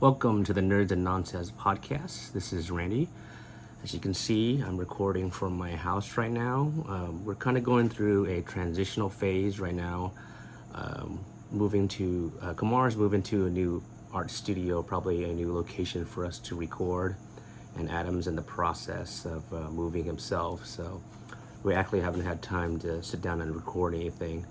Welcome to the Nerds and Nonsense podcast. This is Randy. As you can see, I'm recording from my house right now. We're kind of going through a transitional phase right now. Kamar's moving to a new art studio, probably a new location for us to record. And Adam's in the process of moving himself. So we actually haven't had time to sit down and record anything.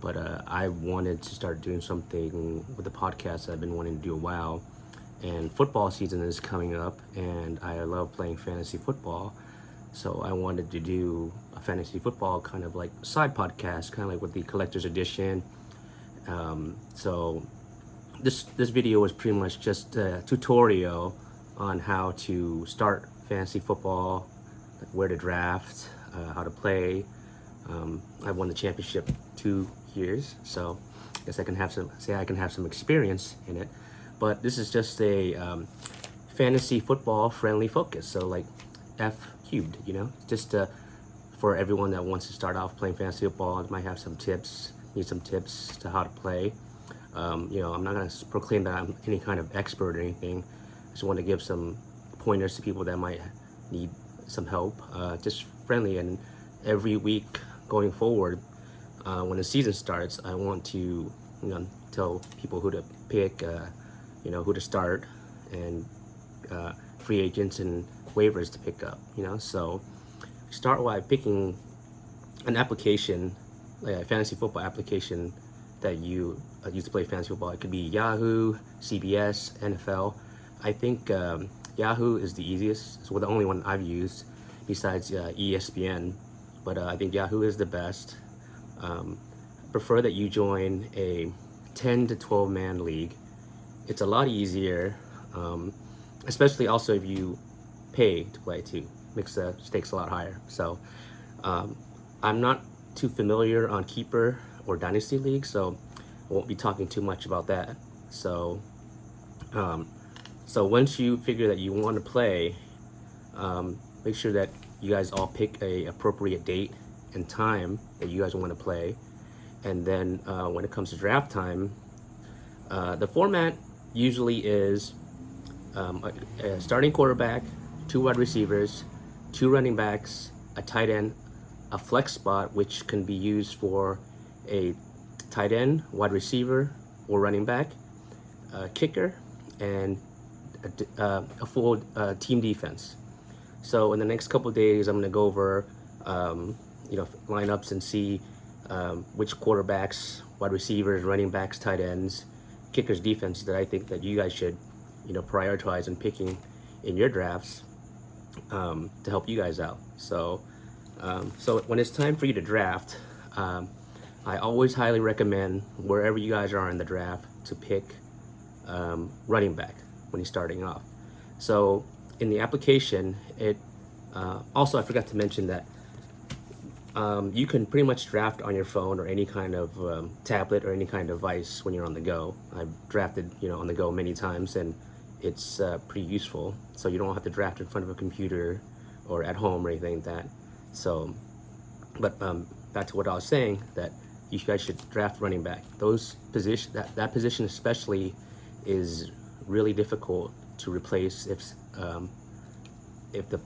But I wanted to start doing something with the podcast that I've been wanting to do a while. And football season is coming up, and I love playing fantasy football. So I wanted to do a fantasy football kind of like side podcast, kind of like with the collector's edition. So this video is pretty much just a tutorial on how to start fantasy football, like where to draft, how to play. I won the championship 2 years, so I guess I can have some experience in it. But this is just a fantasy football friendly focus, so like F cubed, just for everyone that wants to start off playing fantasy football. I might have some tips, need some tips to how to play. I'm not going to proclaim that I'm any kind of expert or anything. I just want to give some pointers to people that might need some help, just friendly. And every week going forward, when the season starts, I want to tell people who to pick, who to start, and free agents and waivers to pick up, So start by picking an application, like a fantasy football application that you use to play fantasy football. It could be Yahoo, CBS, NFL. I think Yahoo is the easiest. It's the only one I've used besides ESPN, but I think Yahoo is the best. Prefer that you join a 10 to 12 man league. It's a lot easier, especially also if you pay to play too. Makes the stakes a lot higher. So I'm not too familiar on Keeper or Dynasty League, so I won't be talking too much about that. So once you figure that you want to play, make sure that you guys all pick a appropriate date and time that you guys want to play. And then when it comes to draft time, the format usually is a starting quarterback, 2 wide receivers, 2 running backs, a tight end, a flex spot, which can be used for a tight end, wide receiver, or running back, a kicker, and a full team defense. So in the next couple of days, I'm going to go over lineups and see which quarterbacks, wide receivers, running backs, tight ends, kickers, defense that I think that you guys should prioritize in picking in your drafts to help you guys out. So when it's time for you to draft, I always highly recommend, wherever you guys are in the draft, to pick running back when you're starting off. So in the application, also I forgot to mention that you can pretty much draft on your phone or any kind of tablet or any kind of device when you're on the go. I've drafted on the go many times, and it's pretty useful. So you don't have to draft in front of a computer or at home or anything like that. So, but back to what I was saying, that you guys should draft running back. That position especially is really difficult to replace if the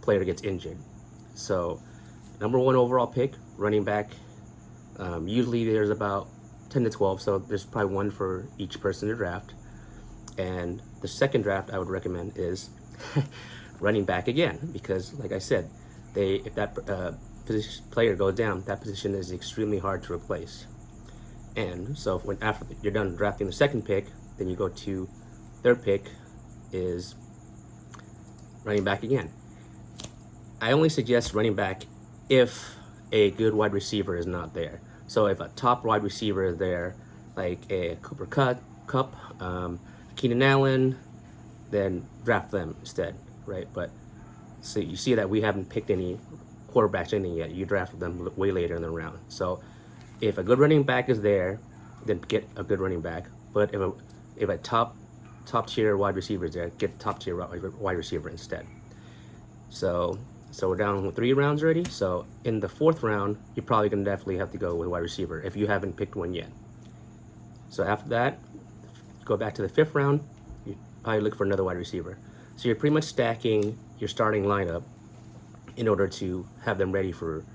player gets injured. So number 1 overall pick, running back. Usually there's about 10 to 12, so there's probably 1 for each person to draft. And the second draft I would recommend is running back again, because like I said, if that player goes down, that position is extremely hard to replace. And so after you're done drafting the second pick, then you go to third pick is running back again. I only suggest running back if a good wide receiver is not there. So if a top wide receiver is there, like a Cooper Kupp, Keenan Allen, then draft them instead, right? But so you see that we haven't picked any quarterbacks or anything yet. You drafted them way later in the round. So if a good running back is there, then get a good running back. But if a top tier wide receiver is there, get top tier wide receiver instead. So we're down with 3 rounds already. So in the 4th round, you're probably gonna definitely have to go with wide receiver if you haven't picked one yet. So after that, go back to the 5th round, probably look for another wide receiver. So you're pretty much stacking your starting lineup in order to have them ready for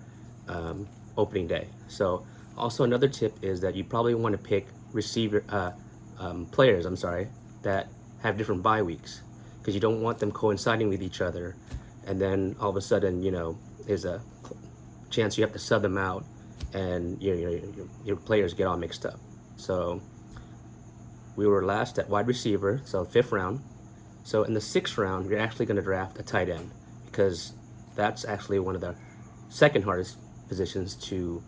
opening day. So also another tip is that you probably want to pick players, that have different bye weeks, because you don't want them coinciding with each other, and then all of a sudden, there's a chance you have to sub them out, and your players get all mixed up. So we were last at wide receiver, so 5th round. So in the 6th round, you're actually going to draft a tight end, because that's actually one of the second hardest positions to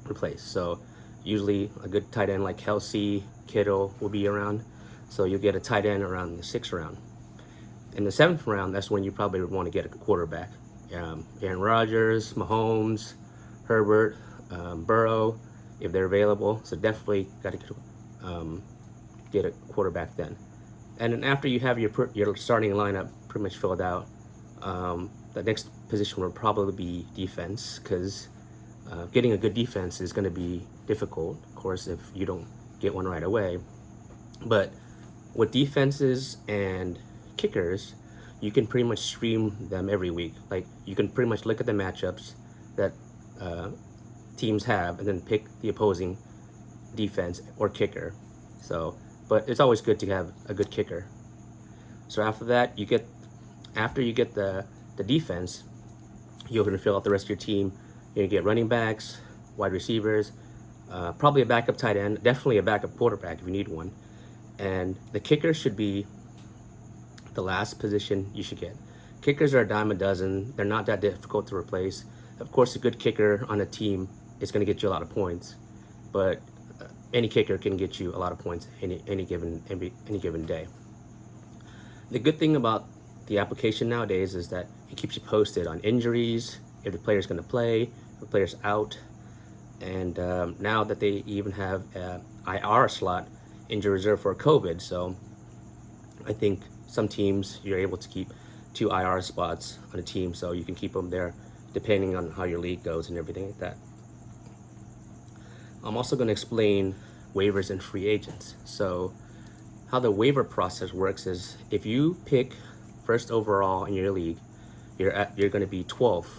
replace. So usually a good tight end like Kelsey, Kittle will be around. So you'll get a tight end around the 6th round. In the 7th round, that's when you probably want to get a quarterback. Aaron Rodgers, Mahomes, Herbert, Burrow, if they're available. So definitely got to get a quarterback then. And then after you have your starting lineup pretty much filled out, the next position will probably be defense, because getting a good defense is going to be difficult, of course, if you don't get one right away. But with defenses and kickers, you can pretty much stream them every week. Like, you can pretty much look at the matchups that teams have and then pick the opposing defense or kicker. So, but it's always good to have a good kicker. So after that, after you get the defense, you're going to fill out the rest of your team. You're going to get running backs, wide receivers, probably a backup tight end, definitely a backup quarterback if you need one. And the kicker should be the last position you should get. Kickers are a dime a dozen. They're not that difficult to replace. Of course, a good kicker on a team is going to get you a lot of points, but any kicker can get you a lot of points any given day. The good thing about the application nowadays is that it keeps you posted on injuries, if the player's going to play, if the player's out, and now that they even have an IR slot, injury reserve for COVID. So I think some teams you're able to keep 2 IR spots on a team, so you can keep them there depending on how your league goes and everything like that. I'm also going to explain waivers and free agents. So how the waiver process works is, if you pick first overall in your league, you're going to be 12th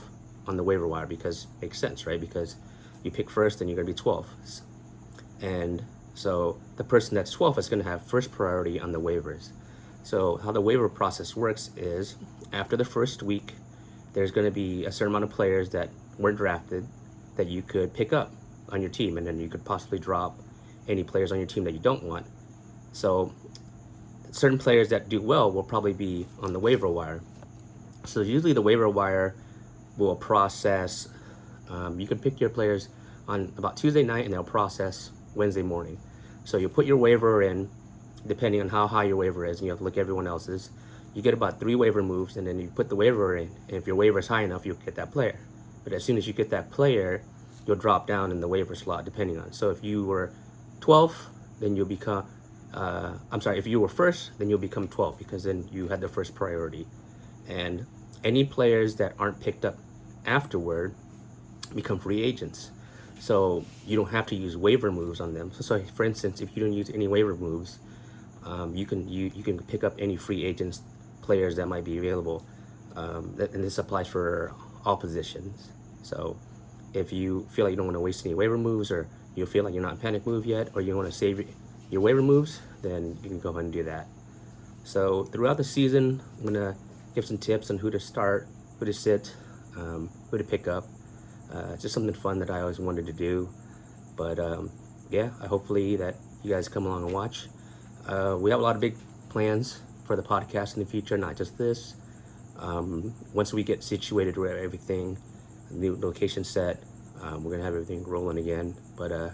on the waiver wire, because it makes sense, right? Because you pick first and you're going to be 12th. And so the person that's 12th is going to have first priority on the waivers. So how the waiver process works is, after the first week, there's going to be a certain amount of players that weren't drafted that you could pick up on your team, and then you could possibly drop any players on your team that you don't want. So certain players that do well will probably be on the waiver wire. So usually the waiver wire will process, you can pick your players on about Tuesday night, and they'll process Wednesday morning. So you put your waiver in, depending on how high your waiver is, and you have to look at everyone else's. You get about 3 waiver moves, and then you put the waiver in, and if your waiver is high enough, you'll get that player. But as soon as you get that player, you'll drop down in the waiver slot, depending on. So if you were 12th, then you'll become, if you were first, then you'll become 12th, because then you had the first priority. And any players that aren't picked up afterward become free agents. So you don't have to use waiver moves on them. So for instance, if you don't use any waiver moves, you can pick up any free agents, players that might be available. And this applies for all positions. So if you feel like you don't want to waste any waiver moves, or you feel like you're not in panic move yet, or you want to save your waiver moves, then you can go ahead and do that. So throughout the season, I'm gonna give some tips on who to start, who to sit, who to pick up. It's just something fun that I always wanted to do. But yeah, hopefully that you guys come along and watch. We have a lot of big plans for the podcast in the future, not just this. Once we get situated with everything, new location set, we're gonna have everything rolling again. But in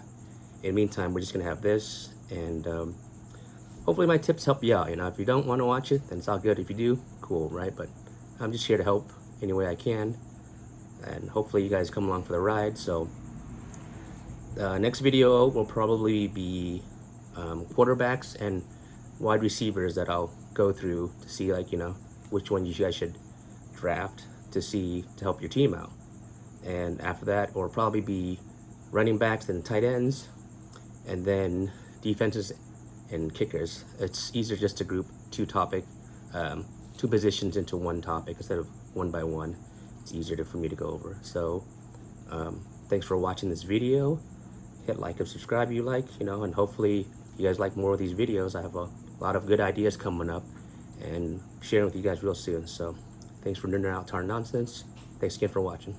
the meantime, we're just gonna have this, and hopefully my tips help you out. If you don't want to watch it, then it's all good. If you do, cool, right? But I'm just here to help any way I can, and hopefully you guys come along for the ride. So next video will probably be quarterbacks and wide receivers that I'll go through to see, which one you guys should draft to help your team out. And after that, will probably be running backs and tight ends, and then defenses and kickers. It's easier just to group two positions into one topic instead of one by one. It's easier for me to go over. So thanks for watching this video. Hit like and subscribe if you like, and hopefully you guys like more of these videos. I have a lot of good ideas coming up and sharing with you guys real soon. So thanks for nerding out to our nonsense. Thanks again for watching.